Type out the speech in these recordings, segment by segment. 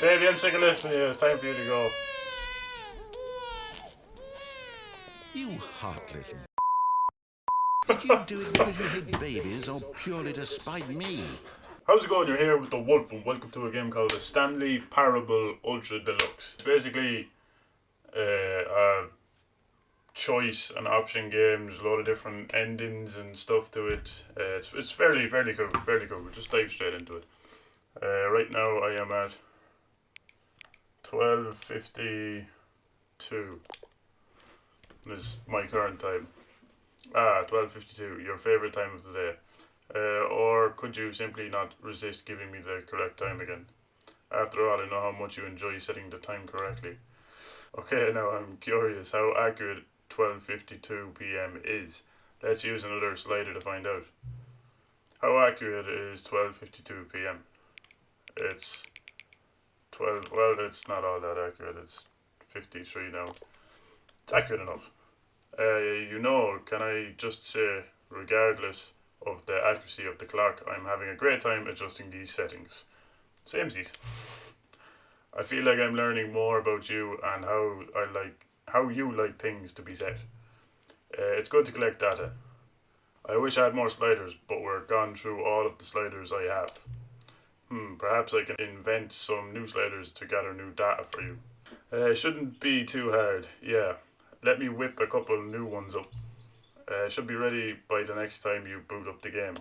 Baby, I'm sick of listening to you. It's time for you to go. You heartless. Did you do it because you hate babies or purely to spite me? How's it going? You're here with the Wolf, and welcome to a game called the Stanley Parable Ultra Deluxe. It's basically a choice and option game. There's a lot of different endings and stuff to it. It's fairly cool. We'll just dive straight into it. Right now I am at 12:52. Is my current time. 12:52. Your favorite time of the day. Or could you simply not resist giving me the correct time again? After all, I know how much you enjoy setting the time correctly. Okay, now I'm curious how accurate 12:52 p.m. is. Let's use another slider to find out. How accurate is 12:52 p.m.? It's 12. Well, it's not all that accurate. It's 53 now. It's accurate enough. Can I just say, regardless of the accuracy of the clock, I'm having a great time adjusting these settings. Samesies. I feel like I'm learning more about you and how you like things to be set. It's good to collect data. I wish I had more sliders, but we're gone through all of the sliders I have. Perhaps I can invent some new sliders to gather new data for you. Shouldn't be too hard, yeah. Let me whip a couple new ones up. Should be ready by the next time you boot up the game.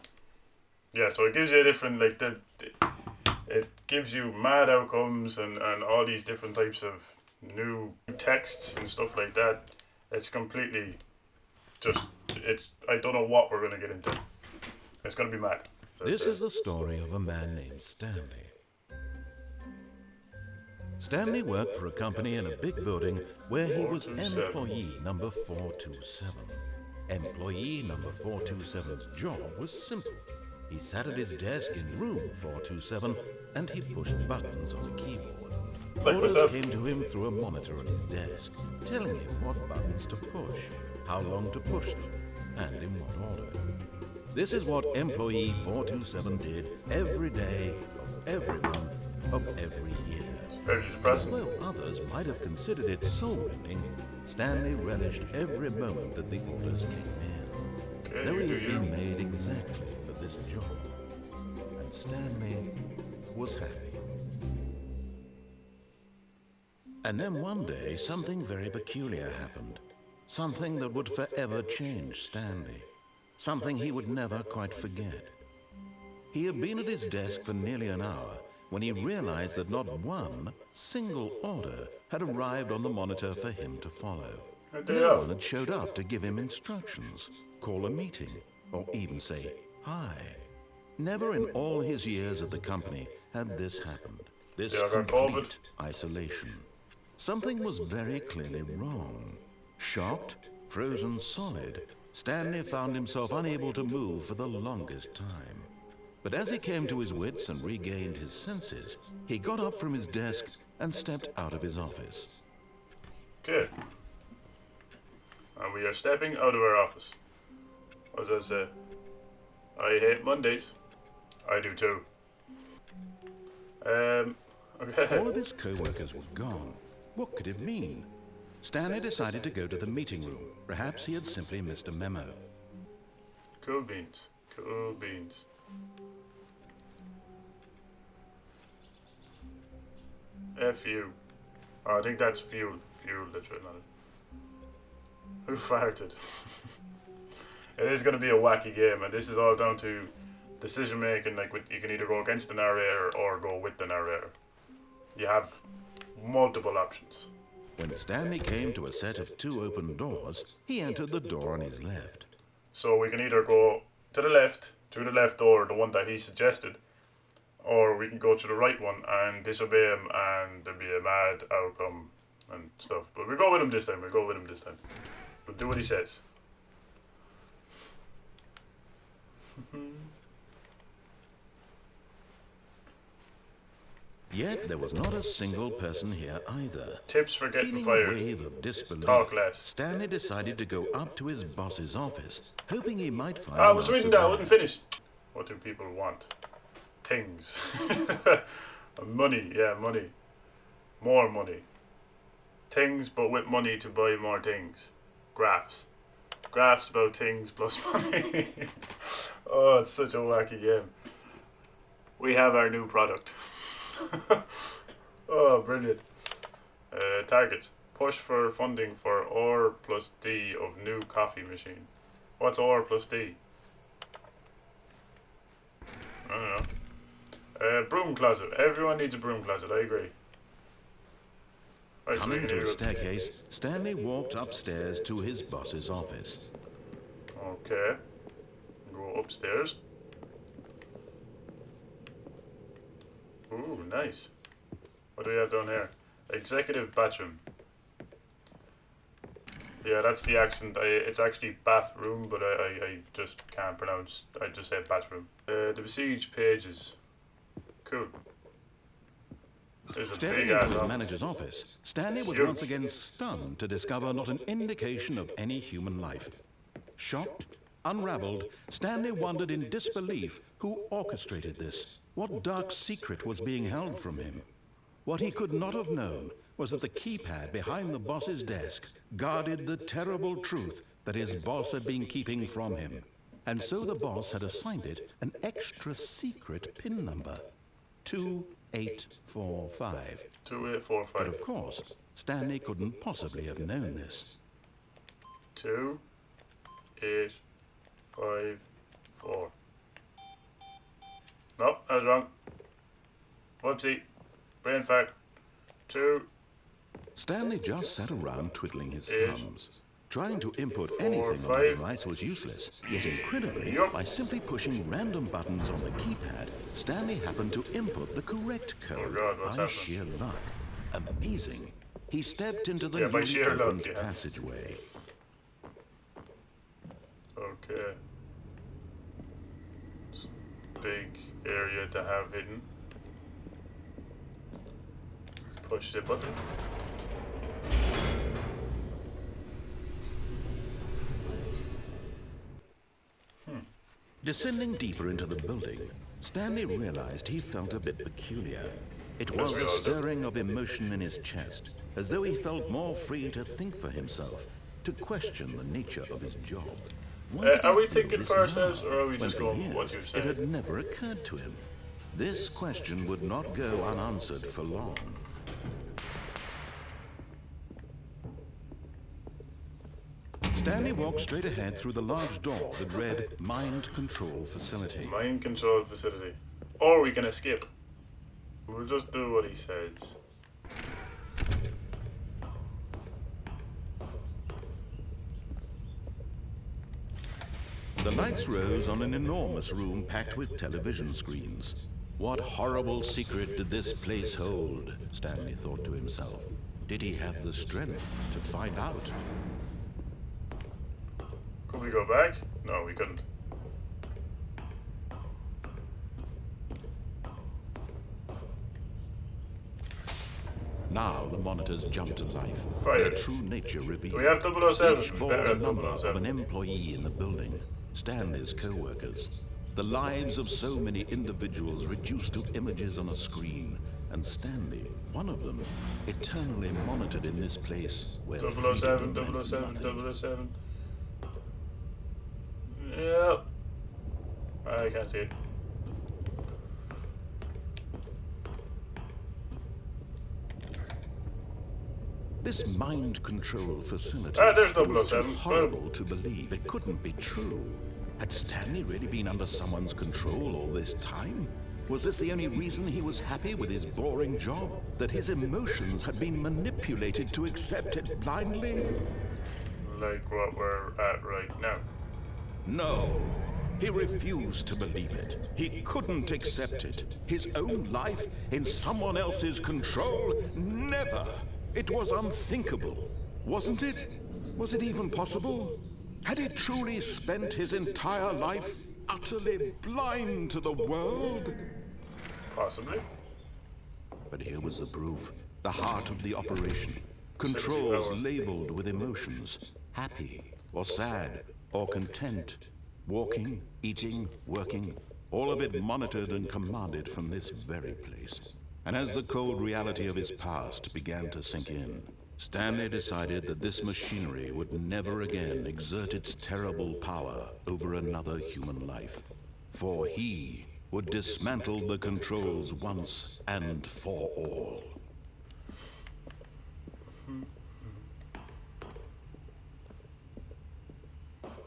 Yeah, so it gives you a different, it gives you mad outcomes and all these different types of new texts and stuff like that. It's completely I don't know what we're going to get into. It's going to be mad. This is the story of a man named Stanley. Stanley worked for a company in a big building where he was employee number 427. Employee number 427's job was simple. He sat at his desk in room 427 and he pushed buttons on a keyboard. Orders came to him through a monitor on his desk, telling him what buttons to push, how long to push them, and in what order. This is what employee 427 did every day of every month of every year. Very depressing. Although others might have considered it soul-winning, Stanley relished every moment that the orders came in. Okay, Though he had been made exactly for this job. And Stanley was happy. And then one day, something very peculiar happened. Something that would forever change Stanley. Something he would never quite forget. He had been at his desk for nearly an hour when he realized that not one single order had arrived on the monitor for him to follow. No one had showed up to give him instructions, call a meeting, or even say hi. Never in all his years at the company had this happened. This complete isolation. Something was very clearly wrong. Shocked, frozen solid, Stanley found himself unable to move for the longest time. But as he came to his wits and regained his senses, he got up from his desk and stepped out of his office. Okay. And we are stepping out of our office. As I said, I hate Mondays. I do too. Okay. All of his co-workers were gone. What could it mean? Stanley decided to go to the meeting room. Perhaps he had simply missed a memo. Cool beans. Cool beans. F you. Oh, I think that's fuel. Fuel that's written on it. Who farted? It is going to be a wacky game, and this is all down to decision making. You can either go against the narrator or go with the narrator. You have multiple options. When Stanley came to a set of two open doors, he entered the door on his left. So we can either go to the left, through the left door, the one that he suggested, or we can go to the right one and disobey him and there'll be a mad outcome and stuff. But we'll go with him this time. We'll do what he says. Yet there was not a single person here either. Tips for getting Feeling fired. a wave of disbelief, Talk less. Stanley decided to go up to his boss's office, hoping he might find I was reading that, I there. wasn't finished. What do people want? Things. Money, yeah, money. More money. Things, but with money to buy more things. Graphs. Graphs about things plus money. Oh, it's such a wacky game. We have our new product. Oh, brilliant. Targets. Push for funding for R plus D of new coffee machine. What's R plus D? I don't know. Broom closet. Everyone needs a broom closet, I agree. Right, Coming to a staircase, Stanley walked upstairs to his boss's office. Okay. Go upstairs. Ooh, nice. What do we have down here? Executive bathroom. Yeah, that's the accent. It's actually bathroom, but I just can't pronounce. I just say bathroom. The besieged pages. Cool. Stepping into his manager's office, Stanley was once again stunned to discover not an indication of any human life. Shocked, unraveled, Stanley wondered in disbelief who orchestrated this. What dark secret was being held from him? What he could not have known was that the keypad behind the boss's desk guarded the terrible truth that his boss had been keeping from him. And so the boss had assigned it an extra secret PIN number. 2845. 2845. But of course, Stanley couldn't possibly have known this. 2854. Nope, I was wrong. Whoopsie. Brain fart. 2. Stanley just sat around twiddling his thumbs. Trying to input anything on the device was useless. Yet incredibly, by simply pushing random buttons on the keypad, Stanley happened to input the correct code by sheer luck. Amazing. He stepped into the newly opened passageway. Okay. Big area to have hidden. Push the button. Descending deeper into the building, Stanley realized he felt a bit peculiar. It was a stirring of emotion in his chest, as though he felt more free to think for himself, to question the nature of his job. Are we thinking for ourselves, or are we just going with what you're saying? It had never occurred to him. This question would not go unanswered for long. Stanley walked straight ahead through the large door that read Mind Control Facility. Mind Control Facility. Or we can escape. We'll just do what he says. The lights rose on an enormous room packed with television screens. What horrible secret did this place hold? Stanley thought to himself. Did he have the strength to find out? Could we go back? No, we couldn't. Now the monitors jumped to life. Fire. Their true nature revealed. We have 007. Each bore the number of an employee in the building. Stanley's co-workers. The lives of so many individuals reduced to images on a screen. And Stanley, one of them, eternally monitored in this place where 007, 007, 007. Yep. I can't see it. This mind control facility There's was too 007. horrible to believe. It couldn't be true. Had Stanley really been under someone's control all this time? Was this the only reason he was happy with his boring job? That his emotions had been manipulated to accept it blindly? Like what we're at right now. No. He refused to believe it. He couldn't accept it. His own life in someone else's control? Never. It was unthinkable. Wasn't it? Was it even possible? Had he truly spent his entire life utterly blind to the world? Possibly. But here was the proof. The heart of the operation. Controls labeled with emotions. Happy, or sad, or content. Walking, eating, working. All of it monitored and commanded from this very place. And as the cold reality of his past began to sink in, Stanley decided that this machinery would never again exert its terrible power over another human life. For he would dismantle the controls once and for all.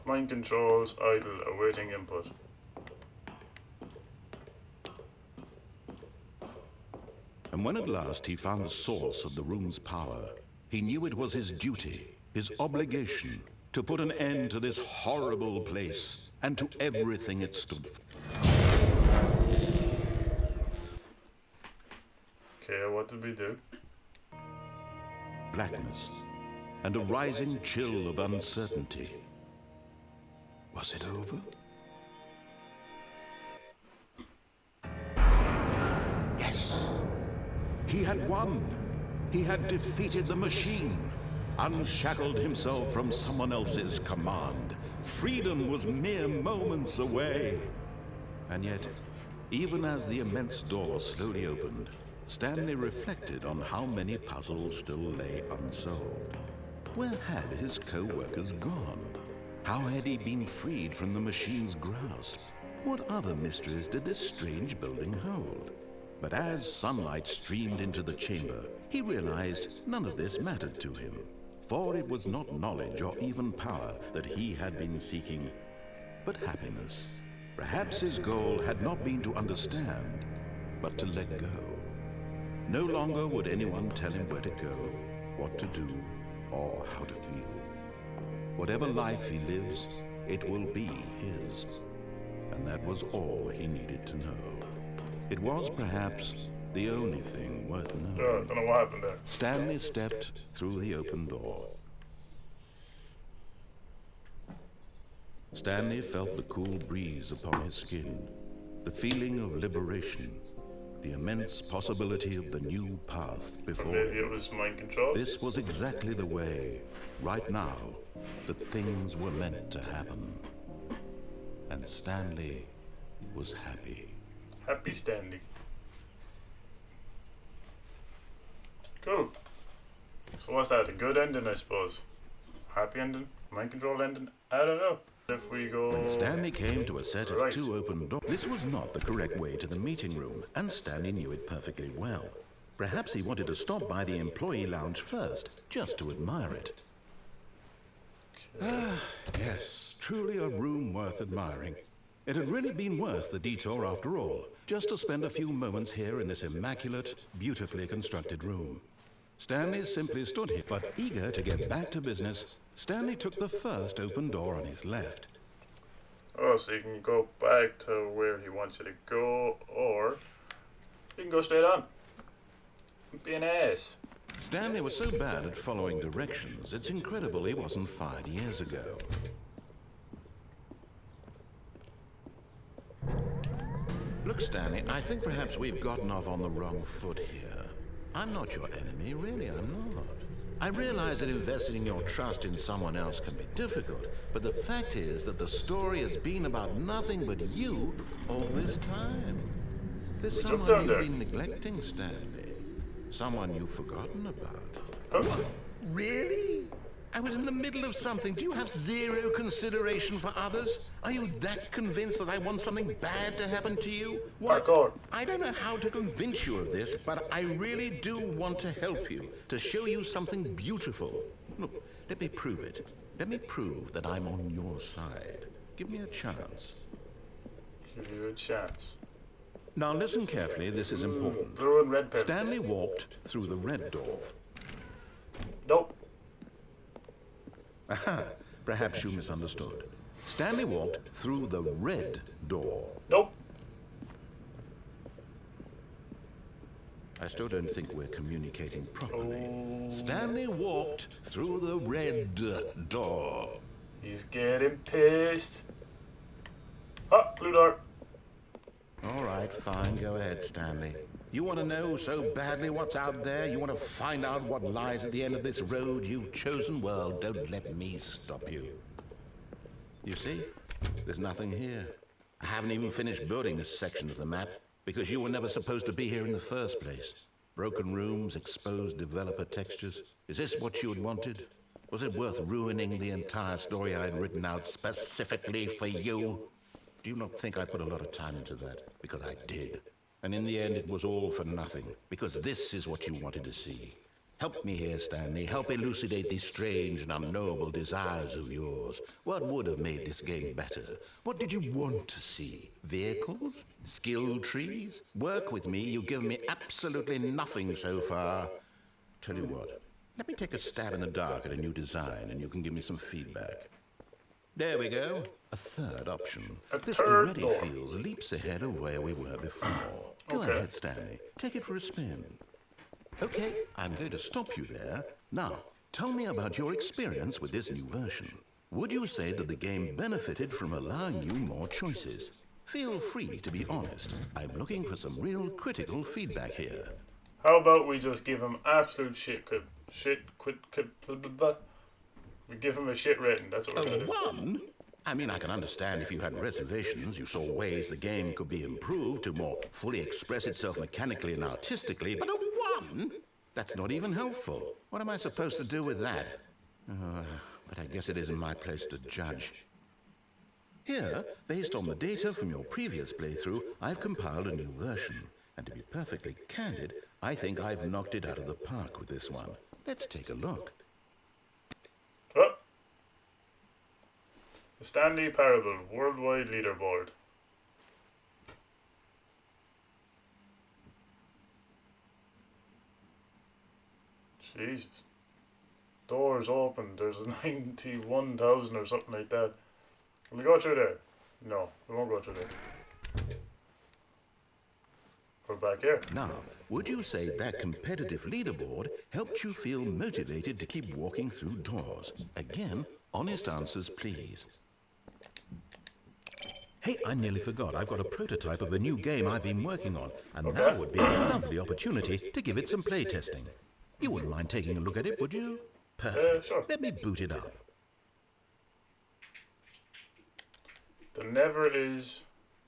Mind controls idle, awaiting input. And when at last he found the source of the room's power, he knew it was his duty, his obligation, to put an end to this horrible place and to everything it stood for. Okay, what did we do? Blackness and a rising chill of uncertainty. Was it over? Yes. He had won. He had defeated the machine, unshackled himself from someone else's command. Freedom was mere moments away. And yet, even as the immense door slowly opened, Stanley reflected on how many puzzles still lay unsolved. Where had his co-workers gone? How had he been freed from the machine's grasp? What other mysteries did this strange building hold? But as sunlight streamed into the chamber, he realized none of this mattered to him. For it was not knowledge or even power that he had been seeking, but happiness. Perhaps his goal had not been to understand, but to let go. No longer would anyone tell him where to go, what to do, or how to feel. Whatever life he lives, it will be his. And that was all he needed to know. It was perhaps the only thing worth knowing. I don't know what happened there. Stanley stepped through the open door. Stanley felt the cool breeze upon his skin, the feeling of liberation, the immense possibility of the new path before Maybe him. it was mind control. This was exactly the way, right now, that things were meant to happen. And Stanley was happy. Happy Stanley. Cool. So what's that? A good ending, I suppose. Happy ending? Mind control ending? I don't know. If we go... When Stanley came to a set of Right. 2 open doors, this was not the correct way to the meeting room, and Stanley knew it perfectly well. Perhaps he wanted to stop by the employee lounge first, just to admire it. Yes, truly a room worth admiring. It had really been worth the detour after all, just to spend a few moments here in this immaculate, beautifully constructed room. Stanley simply stood here, but eager to get back to business, Stanley took the first open door on his left. Oh, so you can go back to where he wants you to go, or you can go straight on. Be an ass. Stanley was so bad at following directions, it's incredible he wasn't fired years ago. Look, Stanley, I think perhaps we've gotten off on the wrong foot here. I'm not your enemy, really, I'm not. I realize that investing your trust in someone else can be difficult, but the fact is that the story has been about nothing but you all this time. There's someone down you've there. been neglecting, Stanley. Someone you've forgotten about. Huh? Really? I was in the middle of something. Do you have zero consideration for others? Are you that convinced that I want something bad to happen to you? What? Parkour. I don't know how to convince you of this, but I really do want to help you, to show you something beautiful. Look, let me prove it. Let me prove that I'm on your side. Give me a chance. Give you a chance. Now listen carefully, this is important. Blue and red pen. Stanley walked through the red door. Nope. Aha, perhaps you misunderstood. Stanley walked through the red door. Nope. I still don't think we're communicating properly. Stanley walked through the red door. He's getting pissed. Ah, blue door. All right, fine, go ahead, Stanley. You want to know so badly what's out there? You want to find out what lies at the end of this road you've chosen? Well, don't let me stop you. You see? There's nothing here. I haven't even finished building this section of the map. Because you were never supposed to be here in the first place. Broken rooms, exposed developer textures. Is this what you had wanted? Was it worth ruining the entire story I had written out specifically for you? Do you not think I put a lot of time into that? Because I did. And in the end, it was all for nothing. Because this is what you wanted to see. Help me here, Stanley. Help elucidate these strange and unknowable desires of yours. What would have made this game better? What did you want to see? Vehicles? Skill trees? Work with me. You've given me absolutely nothing so far. Tell you what, let me take a stab in the dark at a new design and you can give me some feedback. There we go. A third option. This already feels leaps ahead of where we were before. Go ahead, Stanley. Take it for a spin. Okay, I'm going to stop you there. Now, tell me about your experience with this new version. Would you say that the game benefited from allowing you more choices? Feel free to be honest. I'm looking for some real critical feedback here. How about we just give him absolute we give him a shit rating, that's what we're gonna do. One? I mean, I can understand if you had reservations, you saw ways the game could be improved to more fully express itself mechanically and artistically, but a one? That's not even helpful. What am I supposed to do with that? But I guess it isn't my place to judge. Here, based on the data from your previous playthrough, I've compiled a new version. And to be perfectly candid, I think I've knocked it out of the park with this one. Let's take a look. Oh. The Stanley Parable Worldwide Leaderboard. Jesus. Doors open. There's a 91,000 or something like that. Can we go through there? No, we won't go through there. We're back here. Now, would you say that competitive leaderboard helped you feel motivated to keep walking through doors? Again, honest answers, please. Hey, I nearly forgot. I've got a prototype of a new game I've been working on, and now would be a lovely opportunity to give it some play testing. You wouldn't mind taking a look at it, would you? Perfect. Sure. Let me boot it up. The never is...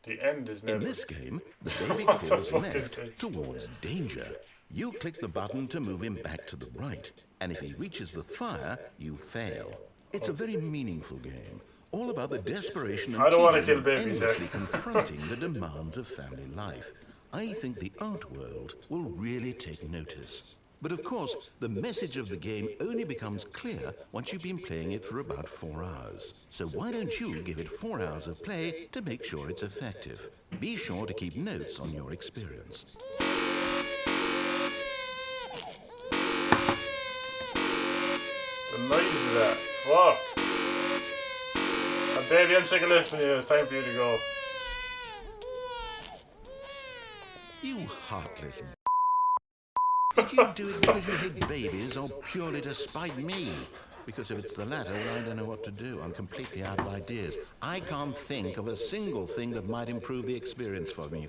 The end is never. In this game, the baby crawls left towards danger. You click the button to move him back to the right, and if he reaches the fire, you fail. It's a very meaningful game, all about the desperation and endlessly confronting the demands of family life. I think the art world will really take notice. But of course, the message of the game only becomes clear once you've been playing it for about 4 hours. So why don't you give it 4 hours of play to make sure it's effective? Be sure to keep notes on your experience. The noise of that. Fuck. Baby, I'm sick of listening to you. It's time for you to go. You heartless Did you do it because you hate babies or purely to spite me? Because if it's the latter, well, I don't know what to do. I'm completely out of ideas. I can't think of a single thing that might improve the experience for me.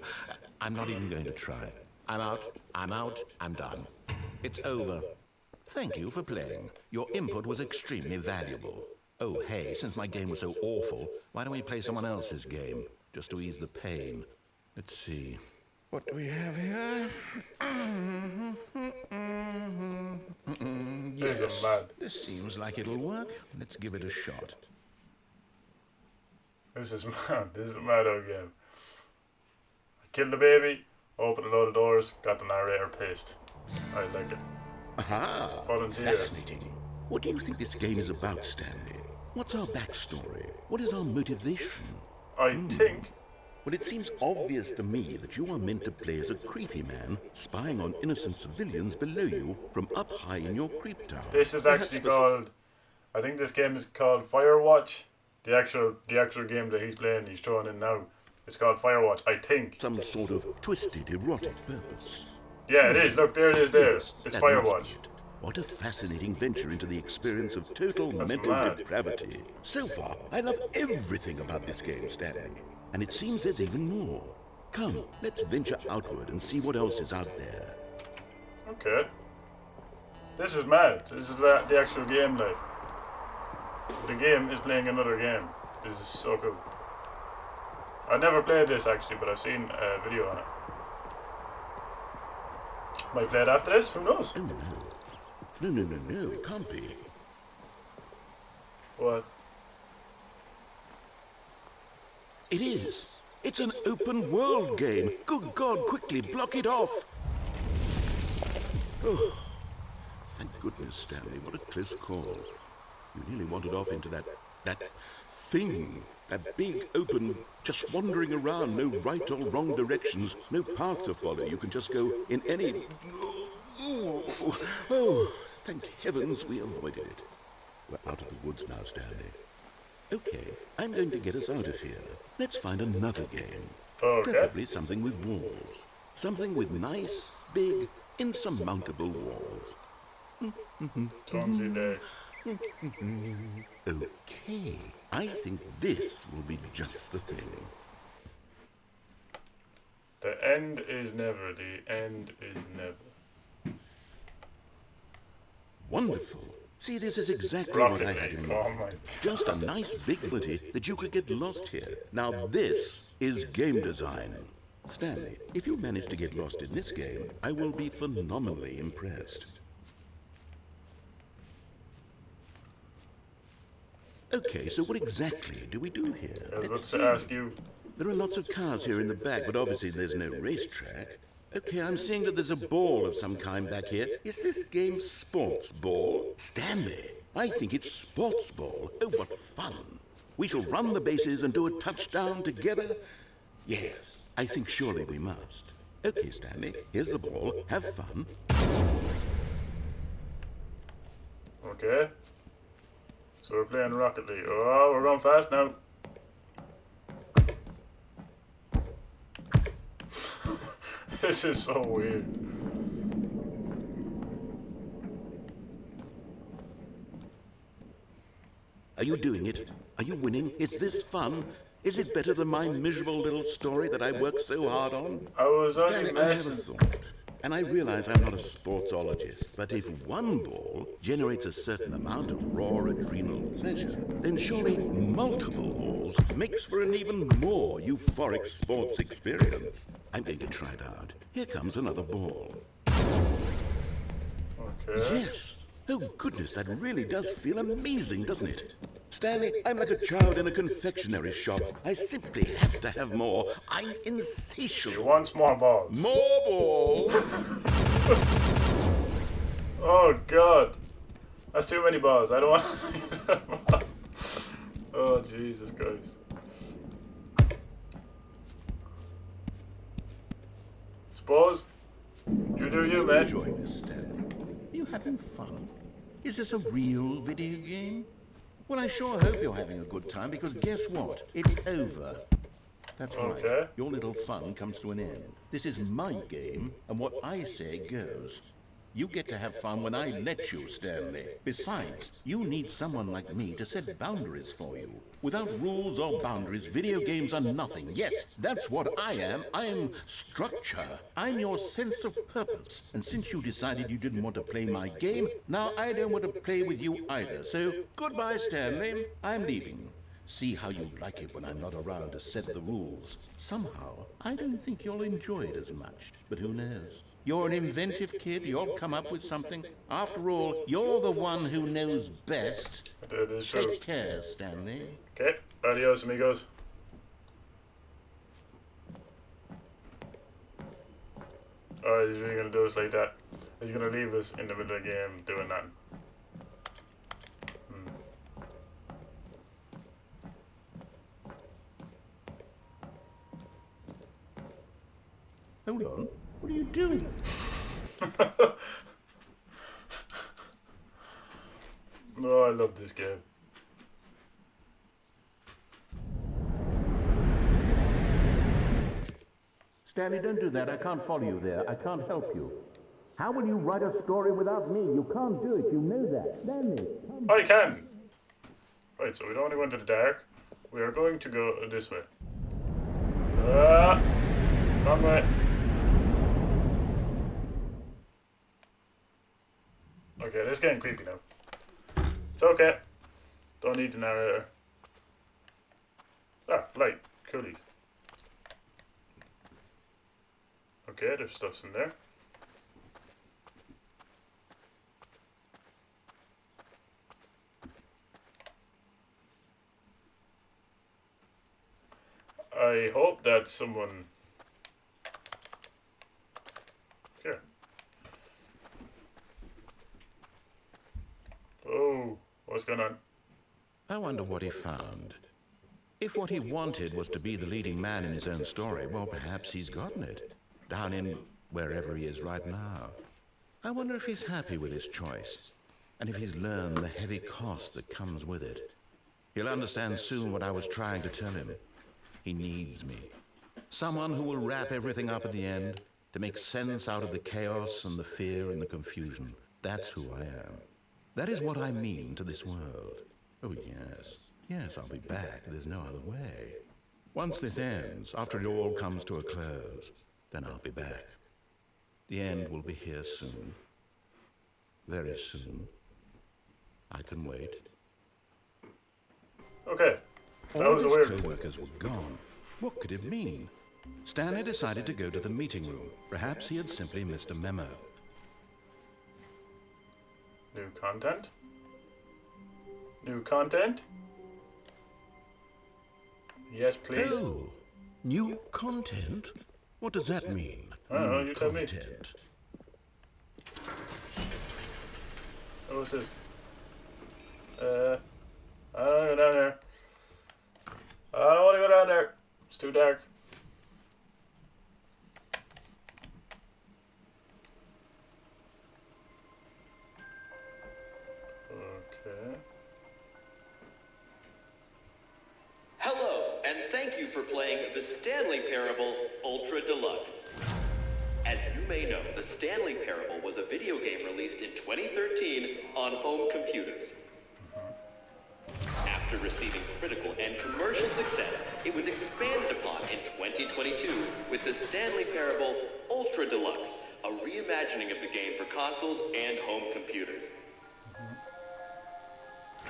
I'm not even going to try. I'm out, I'm done. It's over. Thank you for playing. Your input was extremely valuable. Oh, hey, since my game was so awful, why don't we play someone else's game? Just to ease the pain. Let's see. What do we have here? Yes, this seems like it'll work. Let's give it a shot. This is mad. This is a mad old game. I killed the baby, opened a load of doors, got the narrator pissed. I like it. Aha! Fascinating. What do you think this game is about, Stanley? What's our backstory? What is our motivation? I think... Well, it seems obvious to me that you are meant to play as a creepy man spying on innocent civilians below you from up high in your creep tower. This is actually called... I think this game is called Firewatch. The actual game that he's playing, he's throwing in now. It's called Firewatch, I think. Some sort of twisted, erotic purpose. Yeah, it is. Look, there it is there. Yes, it's Firewatch. What a fascinating venture into the experience of total mental depravity. So far, I love everything about this game, Stanley. And it seems there's even more. Come, let's venture outward and see what else is out there. Okay. This is mad. This is the actual game, like. The game is playing another game. This is so cool. I never played this actually, but I've seen a video on it. Might play it after this, who knows? Oh no. No, it can't be. What? It is. It's an open world game. Good God, quickly, block it off. Oh, thank goodness, Stanley. What a close call. You nearly wandered off into that thing. That big, open, just wandering around. No right or wrong directions. No path to follow. You can just go in any... Oh, thank heavens we avoided it. We're out of the woods now, Stanley. Okay, I'm going to get us out of here. Let's find another game. Okay. Preferably something with walls. Something with nice, big, insurmountable walls. Don't see there. Okay, I think this will be just the thing. The end is never. The end is never. Wonderful. See, this is exactly Rocket what I had League. in Oh mind. my. Just a nice big ability that you could get lost here. Now this is game design. Stanley, if you manage to get lost in this game, I will be phenomenally impressed. Okay, so what exactly do we do here? I was about Let's to see. ask you. There are lots of cars here in the back, but obviously there's no racetrack. Okay, I'm seeing that there's a ball of some kind back here. Is this game sports ball? Stanley, I think it's sports ball. Oh, what fun. We shall run the bases and do a touchdown together? Yes, I think surely we must. Okay, Stanley, here's the ball. Have fun. Okay. So we're playing Rocket League. Oh, we're going fast now. This is so weird. Are you doing it? Are you winning? Is this fun? Is it better than my miserable little story that I worked so hard on? I was only Stanley, I have a messing. thought. And I realize I'm not a sportsologist, but if one ball generates a certain amount of raw adrenal pleasure, then surely multiple balls makes for an even more euphoric sports experience. I'm going to try it out. Here comes another ball. Okay. Yes. Oh, goodness, that really does feel amazing, doesn't it? Stanley, I'm like a child in a confectionery shop. I simply have to have more. I'm You insatiable. want small balls. More balls? Oh god. That's too many balls. I don't want. Oh Jesus Christ. Suppose you do you, man. Enjoying this, Stanley. Are you having fun? Is this a real video game? Well, I sure hope you're having a good time, because guess what? It's over. That's right. Okay. Your little fun comes to an end. This is my game, and what I say goes. You get to have fun when I let you, Stanley. Besides, you need someone like me to set boundaries for you. Without rules or boundaries, video games are nothing. Yes, that's what I am. I am structure. I'm your sense of purpose. And since you decided you didn't want to play my game, now I don't want to play with you either. So, goodbye, Stanley. I'm leaving. See how you like it when I'm not around to set the rules. Somehow, I don't think you'll enjoy it as much. But who knows? You're an inventive kid. You'll come up with something. After all, you're the one who knows best. That is true. Take care, Stanley. Okay. Adios, amigos. Alright, he's really gonna do us like that. He's gonna leave us in the middle of the game doing that. Hold on. What are you doing? Oh, I love this game. Stanley, don't do that. I can't follow you there. I can't help you. How will you write a story without me? You can't do it. You know that. Stanley, come. I can! Right, so we don't want to go into the dark. We are going to go this way. Wrong way. Okay, this is getting creepy now. It's okay. Don't need the narrator. Ah, light. Coolies. Okay, there's stuff's in there. I hope that someone... Okay. Oh, what's going on? I wonder what he found. If what he wanted was to be the leading man in his own story, well, perhaps he's gotten it. Down in wherever he is right now. I wonder if he's happy with his choice, and if he's learned the heavy cost that comes with it. He'll understand soon what I was trying to tell him. He needs me. Someone who will wrap everything up at the end, to make sense out of the chaos and the fear and the confusion. That's who I am. That is what I mean to this world. Oh, yes. Yes, I'll be back. There's no other way. Once this ends, after it all comes to a close, then I'll be back. The end will be here soon. Very soon. I can wait. Okay. That All was a his weird... co-workers were gone. What could it mean? Stanley decided to go to the meeting room. Perhaps he had simply missed a memo. New content? New content? Yes, please. Oh, new content? What does that mean? I don't know, New you tell me. content. Oh, what's this? I don't want to go down there. I don't want to go down there. It's too dark. Okay. Hello, and thank you for playing the Stanley Parable Ultra Deluxe. As you may know, the Stanley Parable was a video game released in 2013 on home computers. After receiving critical and commercial success, it was expanded upon in 2022 with the Stanley Parable Ultra Deluxe, a reimagining of the game for consoles and home computers.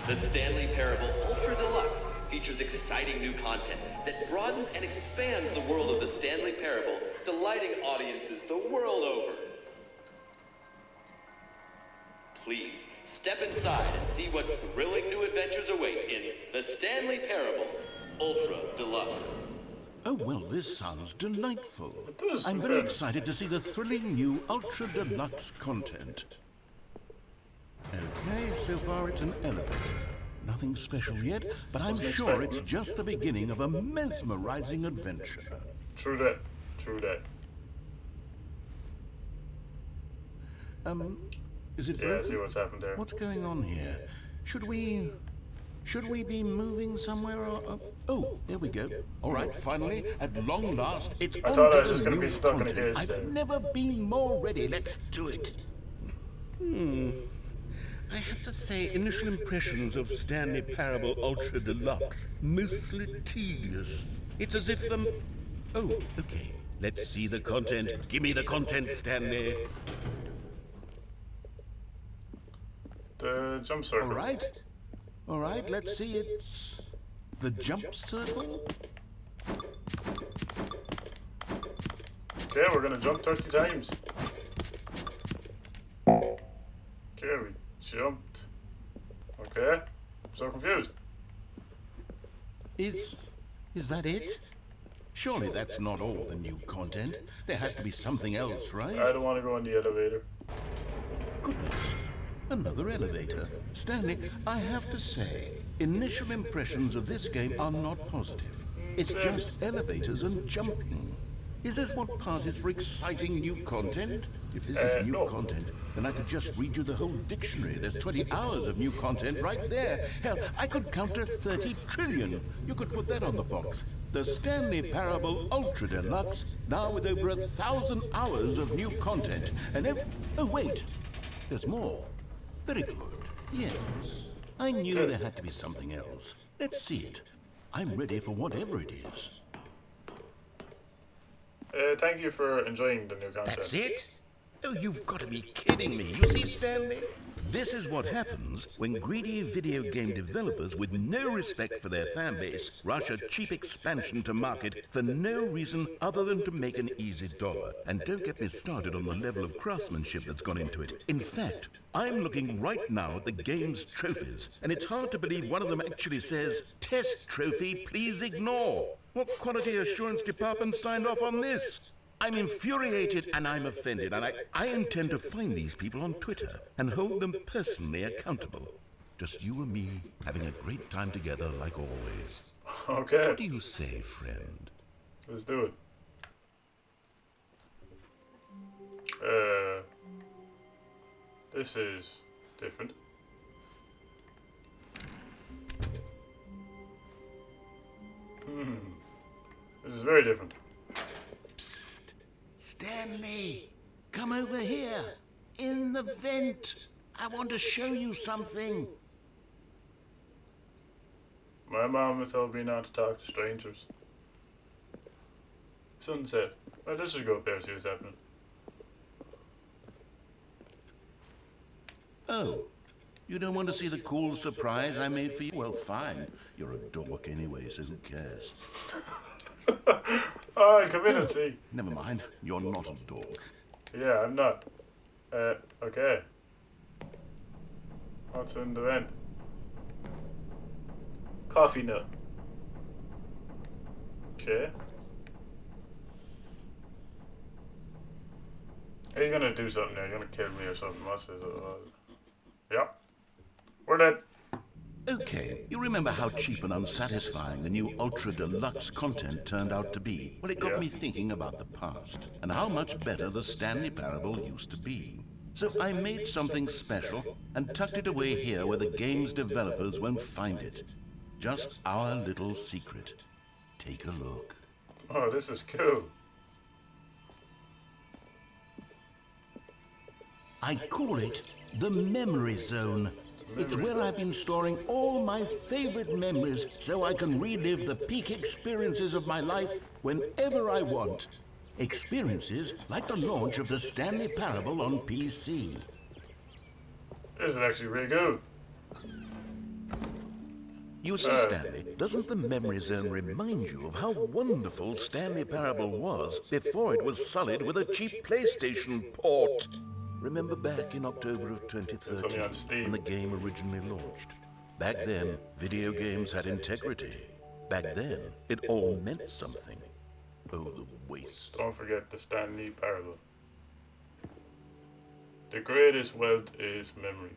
The Stanley Parable Ultra Deluxe features exciting new content that broadens and expands the world of the Stanley Parable, delighting audiences the world over. Please, step inside and see what thrilling new adventures await in the Stanley Parable Ultra Deluxe. Oh, well, this sounds delightful. does, I'm very yeah. excited to see the thrilling new Ultra Deluxe content. Okay, so far it's an elevator. Nothing special yet, but I'm sure it's just the beginning of a mesmerizing adventure. True that. True that. Is it Yeah, I broken? see what's happened there. What's going on here? Should we be moving somewhere or... Oh, there we go. All right, finally, at long last, it's I on thought to I was the just gonna new be stuck in a content. cage there. I've never been more ready. Let's do it. I have to say, initial impressions of Stanley Parable Ultra Deluxe, mostly tedious. It's as if Oh, okay. Let's see the content. Give me the content, Stanley. The jump circle. All right, let's see. It's the jump circle. Okay, we're gonna jump 30 times. Okay, we jumped. Okay, I'm so confused. Is that it? Surely that's not all the new content. There has to be something else, right? I don't want to go in the elevator. Goodness. Another elevator. Stanley, I have to say, initial impressions of this game are not positive. It's just elevators and jumping. Is this what passes for exciting new content? If this is new no. content, then I could just read you the whole dictionary. There's 20 hours of new content right there. Hell, I could count to 30 trillion. You could put that on the box. The Stanley Parable Ultra Deluxe, now with over 1,000 hours of new content. And oh, wait. There's more. Very good. Yes. I knew there had to be something else. Let's see it. I'm ready for whatever it is. Thank you for enjoying the new content. That's it? Oh, you've got to be kidding me. You see, Stanley? This is what happens when greedy video game developers with no respect for their fan base rush a cheap expansion to market for no reason other than to make an easy dollar. And don't get me started on the level of craftsmanship that's gone into it. In fact, I'm looking right now at the game's trophies, and it's hard to believe one of them actually says, "Test trophy, please ignore." What quality assurance department signed off on this? I'm infuriated and I'm offended, and I intend to find these people on Twitter and hold them personally accountable. Just you and me having a great time together like always. Okay. What do you say, friend? Let's do it. This is different. This is very different. Psst! Stanley! Come over here! In the vent! I want to show you something! My mom has told me not to talk to strangers. Sunset. Let's just go up there and see what's happening. Oh, you don't want to see the cool surprise I made for you? Well, fine. You're a dork anyway, so who cares? Oh, come in and see. Never mind, you're not a dork. Yeah, I'm not. Okay. What's in the vent? Coffee nut. Okay. He's gonna do something there. He's gonna kill me or something. What's this? Yeah. We're dead. Okay, you remember how cheap and unsatisfying the new Ultra Deluxe content turned out to be? Well, it got me thinking about the past and how much better the Stanley Parable used to be. So I made something special and tucked it away here where the game's developers won't find it. Just our little secret. Take a look. Oh, this is cool. I call it the Memory Zone. It's where I've been storing all my favorite memories so I can relive the peak experiences of my life whenever I want. Experiences like the launch of the Stanley Parable on PC. This is actually really good. You see, Stanley, doesn't the Memory Zone remind you of how wonderful Stanley Parable was before it was sullied with a cheap PlayStation port? Remember back in October of 2013 when the game originally launched? Back then, video games had integrity. Back then, it all meant something. Oh, the waste. Don't forget the Stanley Parable. The greatest wealth is memory.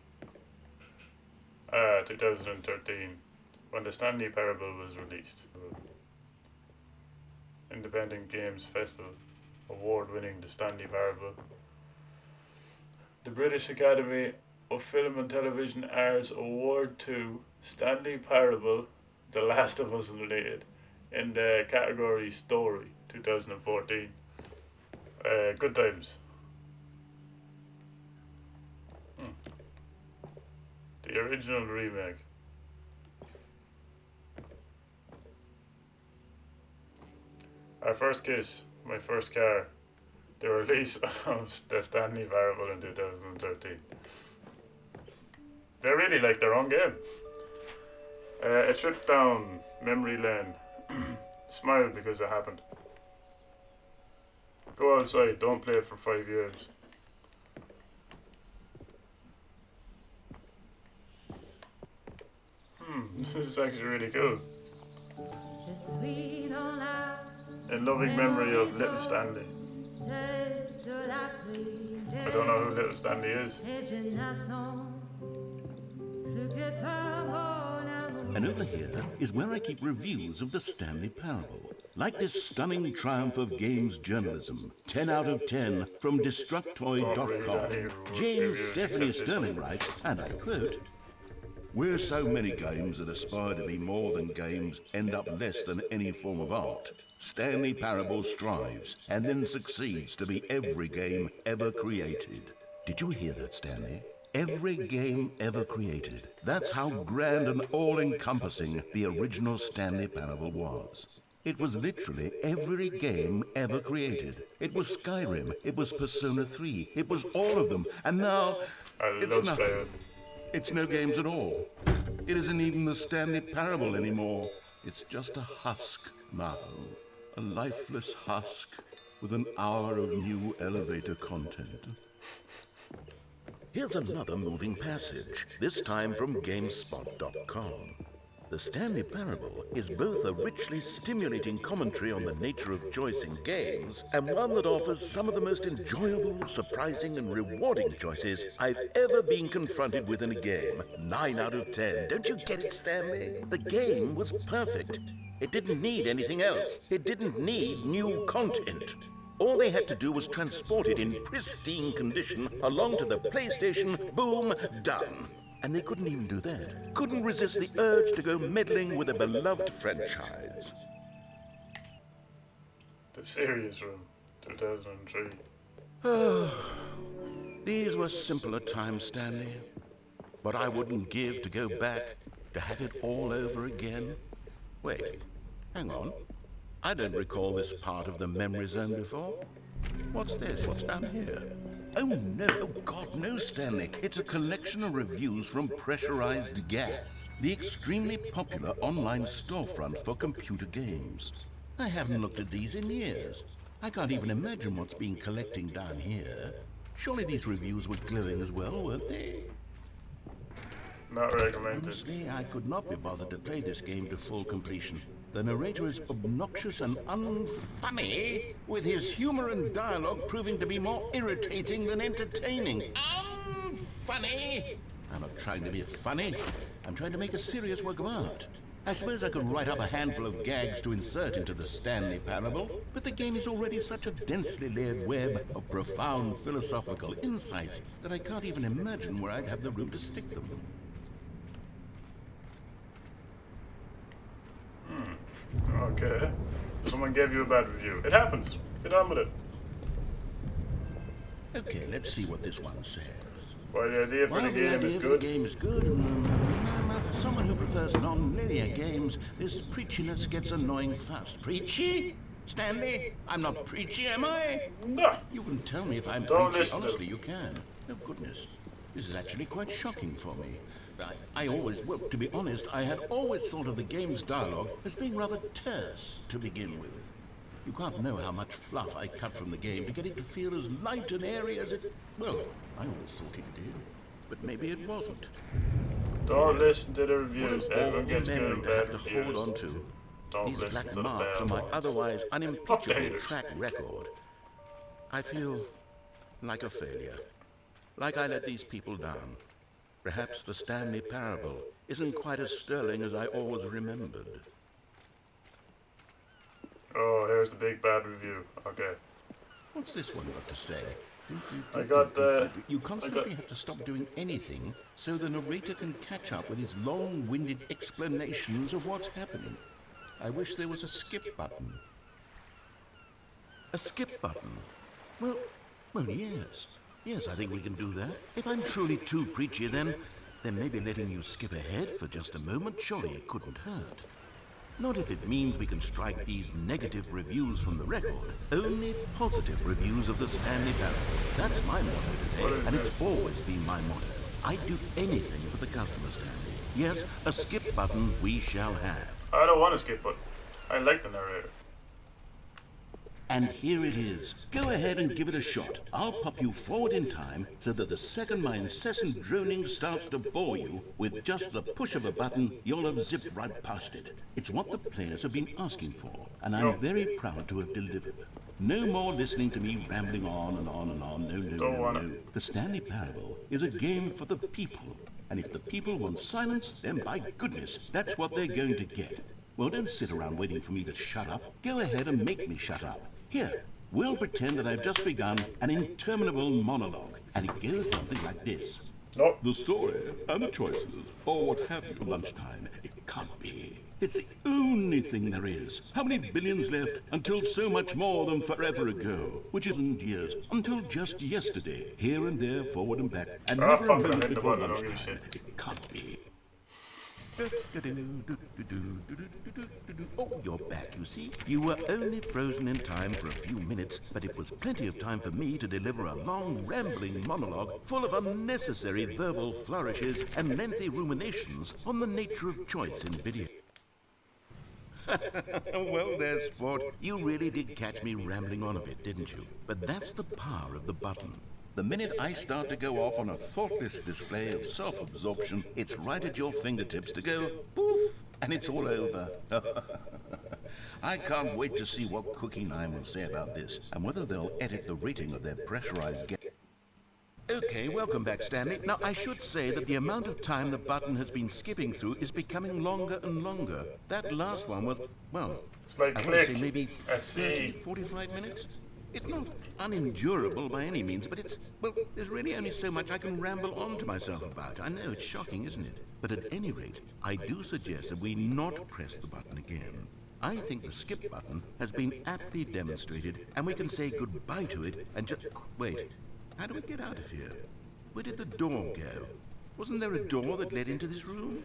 2013, when the Stanley Parable was released. Independent Games Festival, award-winning the Stanley Parable. The British Academy of Film and Television Arts award to Stanley Parable, The Last of Us Unrelated, in the category Story, 2014. Good times. The original remake. Our first kiss, my first car. The release of the Stanley Parable in 2013. They really like their own game. A trip down memory lane. Smile because it happened. Go outside, don't play it for 5 years. This is actually really cool. In loving memory of Little Stanley. I don't know who Little Stanley is. And over here is where I keep reviews of the Stanley Parable. Like this stunning triumph of games journalism, 10 out of 10 from Destructoid.com. James Stephanie Sterling writes, and I quote, "Where so many games that aspire to be more than games end up less than any form of art, Stanley Parable strives and then succeeds to be every game ever created." Did you hear that, Stanley? Every game ever created. That's how grand and all-encompassing the original Stanley Parable was. It was literally every game ever created. It was Skyrim, it was Persona 3, it was all of them, and now it's nothing. Skyrim. It's no games at all. It isn't even the Stanley Parable anymore. It's just a husk now. A lifeless husk with an hour of new elevator content. Here's another moving passage, this time from GameSpot.com. The Stanley Parable is both a richly stimulating commentary on the nature of choice in games and one that offers some of the most enjoyable, surprising, and rewarding choices I've ever been confronted with in a game. 9 out of 10. Don't you get it, Stanley? The game was perfect. It didn't need anything else. It didn't need new content. All they had to do was transport it in pristine condition along to the PlayStation. Boom, done. And they couldn't even do that. Couldn't resist the urge to go meddling with a beloved franchise. The Serious Room, 2003. These were simpler times, Stanley. But I wouldn't give to go back to have it all over again. Wait, hang on. I don't recall this part of the memory zone before. What's this? What's down here? Oh no, oh God, no, Stanley. It's a collection of reviews from Pressurized Gas, the extremely popular online storefront for computer games. I haven't looked at these in years. I can't even imagine what's been collecting down here. Surely these reviews were glowing as well, weren't they? Not recommended. Honestly, I could not be bothered to play this game to full completion. The narrator is obnoxious and unfunny, with his humor and dialogue proving to be more irritating than entertaining. Unfunny! I'm not trying to be funny. I'm trying to make a serious work of art. I suppose I could write up a handful of gags to insert into the Stanley Parable, but the game is already such a densely layered web of profound philosophical insights that I can't even imagine where I'd have the room to stick them. Okay. Someone gave you a bad review. It happens. Get on with it. Okay, let's see what this one says. Why the idea for the game is The good. game is good. For someone who prefers non-linear games, this preachiness gets annoying fast. Preachy? Stanley? I'm not preachy, am I? No. You can tell me if I'm Don't preachy. listen to Honestly, you can. Oh, goodness. This is actually quite shocking for me. Well, to be honest, I had always thought of the game's dialogue as being rather terse to begin with. You can't know how much fluff I cut from the game to get it to feel as light and airy as it... Well, I always thought it did, but maybe it wasn't. Don't listen to the What reviews. an Everyone awful gets good memory and to bad have to hold reviews. on to. Don't These listen black to the marks bad on my ones. otherwise unimpeachable haters. track record. I feel like a failure. Like I let these people down. Perhaps the Stanley Parable isn't quite as sterling as I always remembered. Oh, here's the big bad review. Okay. What's this one got to say? I got the... You constantly have to stop doing anything so the narrator can catch up with his long-winded explanations of what's happening. I wish there was a skip button. A skip button? Well, yes. Yes, I think we can do that. If I'm truly too preachy, then maybe letting you skip ahead for just a moment, surely it couldn't hurt. Not if it means we can strike these negative reviews from the record. Only positive reviews of the Stanley Parable. That's my motto today, and it's always been my motto. I'd do anything for the customer, Stanley. Yes, a skip button we shall have. I don't want to skip, but I like the narrator. And here it is. Go ahead and give it a shot. I'll pop you forward in time so that the second my incessant droning starts to bore you, with just the push of a button, you'll have zipped right past it. It's what the players have been asking for, and I'm very proud to have delivered. No more listening to me rambling on and on and on. No. The Stanley Parable is a game for the people. And if the people want silence, then by goodness, that's what they're going to get. Well, don't sit around waiting for me to shut up. Go ahead and make me shut up. Here, we'll pretend that I've just begun an interminable monologue, and it goes something like this. Nope. The story and the choices, or what have you, lunchtime, it can't be. It's the only thing there is. How many billions left until so much more than forever ago? Which isn't years, until just yesterday. Here and there, forward and back, and never a fuck it, I moment hit the before button, I don't give a lunchtime. shit. It can't be. Oh, you're back, you see. You were only frozen in time for a few minutes, but it was plenty of time for me to deliver a long, rambling monologue full of unnecessary verbal flourishes and lengthy ruminations on the nature of choice in video. Well there, sport. You really did catch me rambling on a bit, didn't you? But that's the power of the button. The minute I start to go off on a thoughtless display of self-absorption, it's right at your fingertips to go, poof, and it's all over. I can't wait to see what Cookie 9 will say about this, and whether they'll edit the rating of their pressurized game. Okay, welcome back, Stanley. Now, I should say that the amount of time the button has been skipping through is becoming longer and longer. That last one was, well, It's like I want click. to say maybe I see. 30, 45 minutes? It's not unendurable by any means, but it's, well, there's really only so much I can ramble on to myself about. I know, it's shocking, isn't it? But at any rate, I do suggest that we not press the button again. I think the skip button has been aptly demonstrated, and we can say goodbye to it and just... Wait, how do we get out of here? Where did the door go? Wasn't there a door that led into this room?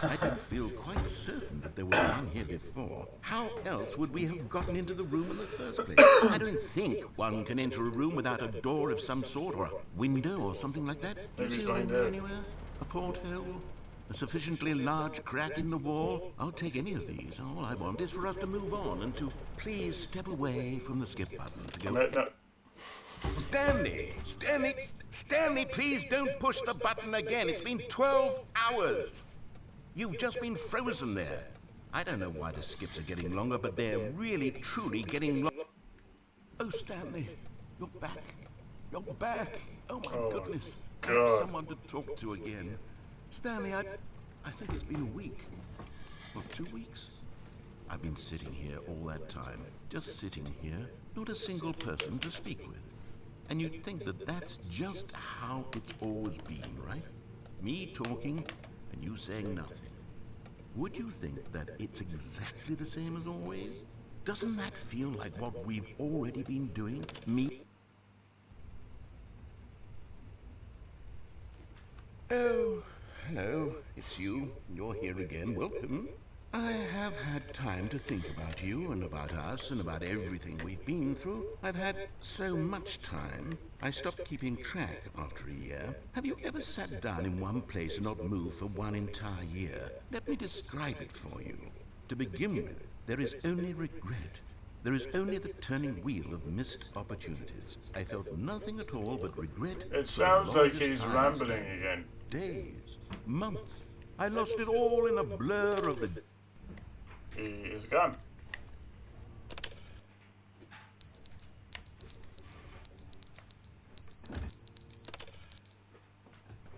I don't feel quite certain that there was one here before. How else would we have gotten into the room in the first place? I don't think one can enter a room without a door of some sort, or a window or something like that. Do you Maybe see a find window out. anywhere? A porthole? A sufficiently large crack in the wall? I'll take any of these. All I want is for us to move on and to please step away from the skip button to go... No. Stanley, please don't push the button again. It's been 12 hours. You've just been frozen there. I don't know why the skips are getting longer, but they're really, truly getting long. Oh, Stanley, you're back. You're back. Oh, my goodness. I have God. someone to talk to again. Stanley, I think it's been a week. Or 2 weeks. I've been sitting here all that time. Just sitting here. Not a single person to speak with. And you'd think that that's just how it's always been, right? Me talking and you saying nothing. Would you think that it's exactly the same as always? Doesn't that feel like what we've already been doing? Me? Oh, hello. It's you. You're here again. Welcome. I have had time to think about you and about us and about everything we've been through. I've had so much time, I stopped keeping track after a year. Have you ever sat down in one place and not moved for one entire year? Let me describe it for you. To begin with, there is only regret. There is only the turning wheel of missed opportunities. I felt nothing at all but regret. It for the sounds like longest he's time, rambling Stanley. again. Days, months. I lost it all in a blur of the... He is gone.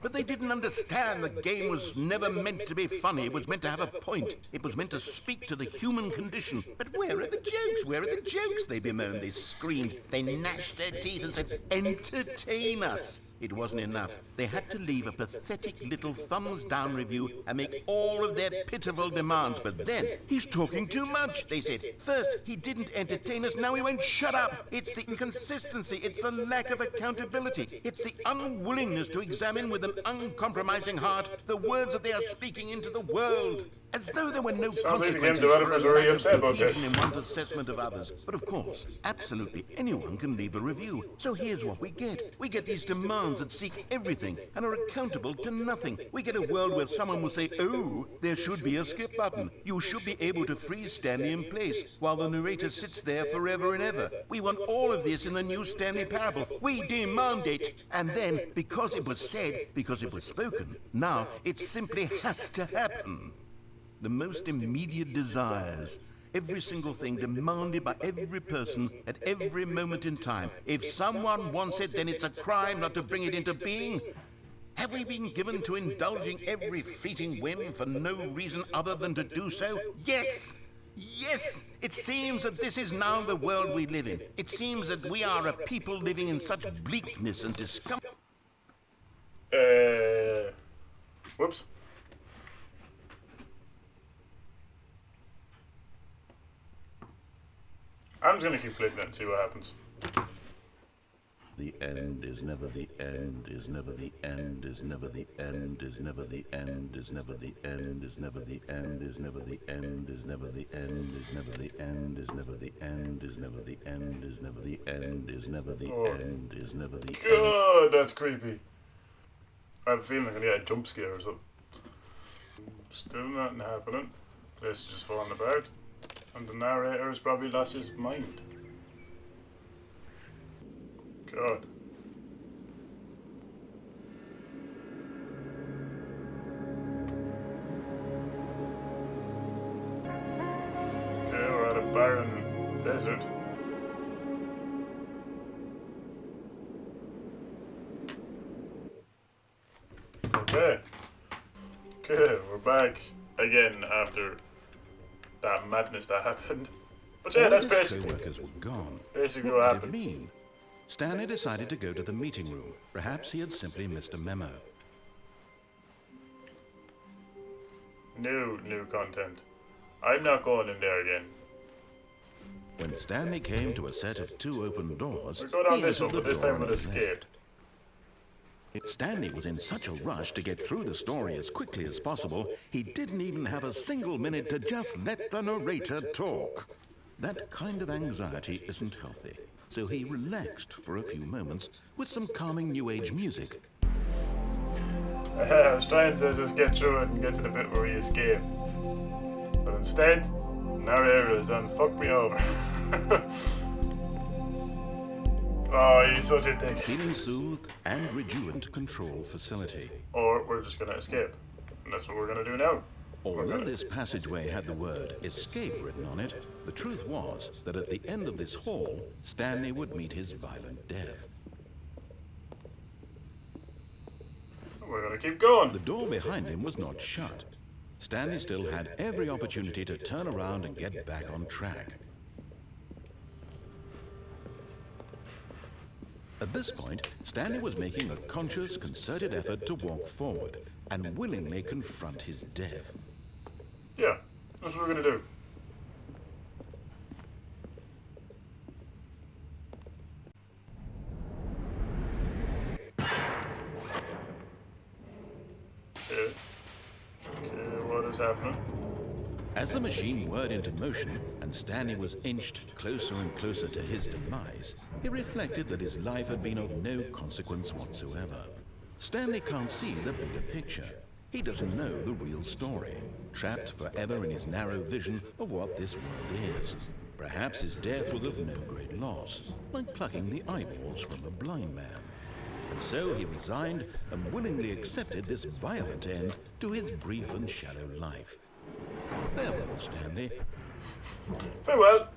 But they didn't understand the game was never meant to be funny. It was meant to have a point. It was meant to speak to the human condition. But where are the jokes? Where are the jokes? They bemoaned, they screamed, they gnashed their teeth and said, entertain us. It wasn't enough. They had to leave a pathetic little thumbs-down review and make all of their pitiful demands. But then, he's talking too much, they said. First, he didn't entertain us, now he won't shut up. It's the inconsistency, it's the lack of accountability. It's the unwillingness to examine with an uncompromising heart the words that they are speaking into the world. As though there were no Sounds like the game consequences for a developers are really lack upset of about this. cohesion in one's assessment of others. But of course, absolutely anyone can leave a review. So here's what we get. We get these demands that seek everything and are accountable to nothing. We get a world where someone will say, oh, there should be a skip button. You should be able to freeze Stanley in place while the narrator sits there forever and ever. We want all of this in the new Stanley parable. We demand it. And then, because it was said, because it was spoken, now it simply has to happen. The most immediate desires, every single thing demanded by every person at every moment in time. If someone wants it, then it's a crime not to bring it into being. Have we been given to indulging every fleeting whim for no reason other than to do so? Yes! Yes! It seems that this is now the world we live in. It seems that we are a people living in such bleakness and discomfort. Whoops. I'm just gonna keep clicking it and see what happens. The end is never the end, is never the end, is never the end, is never the end, is never the end, is never the end, is never the end, is never the end, is never the end, is never the end, is never the end, is never the end, is never the end, is never the end. God, that's creepy. I have a feeling I'm gonna get a jump scare or something. Still nothing happening. Place is just falling apart. And the narrator has probably lost his mind. God. desert. Okay. Okay, we're back again after that madness that happened. But yeah, All that's of his basically co-workers were gone. basically What what did it happened. mean? Stanley decided to go to the meeting room. Perhaps he had simply missed a memo. New content. I'm not going in there again. When Stanley came to a set of 2 open doors, We'll go down he this one, entered but the this door time on with his escape. left. Stanley was in such a rush to get through the story as quickly as possible, he didn't even have a single minute to just let the narrator talk. That kind of anxiety isn't healthy, so he relaxed for a few moments with some calming New Age music. I was trying to just get through it and get to the bit where we escape. But instead, narrator has done fucked me over. Oh, he's such a dick. Feeling soothed and rejuvenant control facility. Or we're just gonna escape. And that's what we're gonna do now. Although this passageway had the word escape written on it, the truth was that at the end of this hall, Stanley would meet his violent death. We're gonna keep going. The door behind him was not shut. Stanley still had every opportunity to turn around and get back on track. At this point, Stanley was making a conscious, concerted effort to walk forward and willingly confront his death. Yeah, that's what we're gonna do. Okay. Okay, what is happening? As the machine whirred into motion and Stanley was inched closer and closer to his demise, he reflected that his life had been of no consequence whatsoever. Stanley can't see the bigger picture. He doesn't know the real story, trapped forever in his narrow vision of what this world is. Perhaps his death was of no great loss, like plucking the eyeballs from a blind man. And so he resigned and willingly accepted this violent end to his brief and shallow life. Farewell, Stanley. Farewell.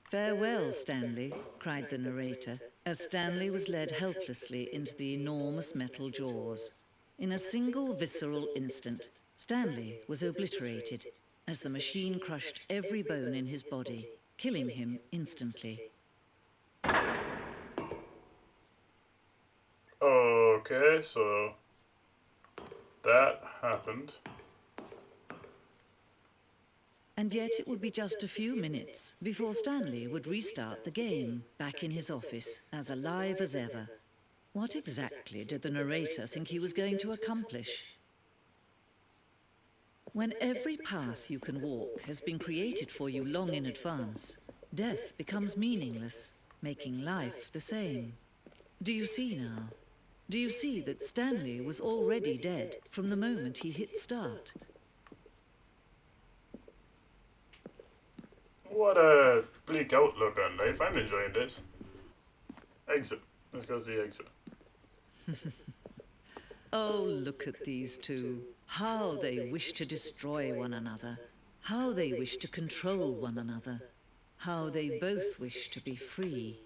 "Farewell, Stanley," cried the narrator, as Stanley was led helplessly into the enormous metal jaws. In a single visceral instant, Stanley was obliterated as the machine crushed every bone in his body, killing him instantly. Okay, so that happened. And yet it would be just a few minutes before Stanley would restart the game, back in his office, as alive as ever. What exactly did the narrator think he was going to accomplish? When every path you can walk has been created for you long in advance, death becomes meaningless, making life the same. Do you see now? Do you see that Stanley was already dead from the moment he hit start? What a bleak outlook on life. I'm enjoying this. Exit. Let's go to the exit. Oh, look at these two. How they wish to destroy one another. How they wish to control one another. How they both wish to be free.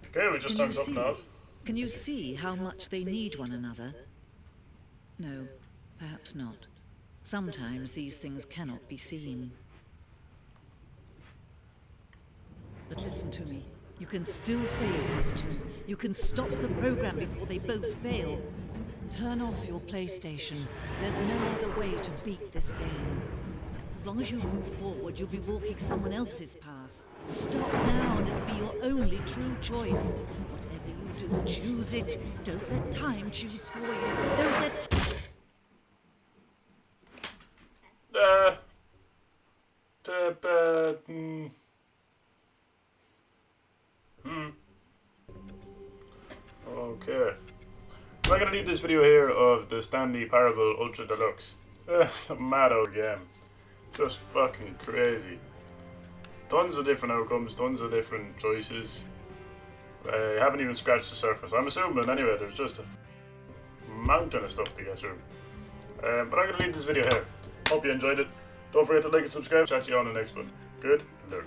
Okay, we just turned something off. Can you see how much they need one another? No, perhaps not. Sometimes these things cannot be seen. But listen to me. You can still save these two. You can stop the program before they both fail. Turn off your PlayStation. There's no other way to beat this game. As long as you move forward, you'll be walking someone else's path. Stop now and it'll be your only true choice. Whatever you do, choose it. Don't let time choose for you. Don't let... Okay. I'm not gonna leave this video here of the Stanley Parable Ultra Deluxe. It's a mad old game. Just fucking crazy. Tons of different outcomes, tons of different choices. I haven't even scratched the surface. I'm assuming anyway there's just a mountain of stuff to get through. But I'm going to leave this video here. Hope you enjoyed it. Don't forget to like and subscribe. Chat to you on the next one. Good luck.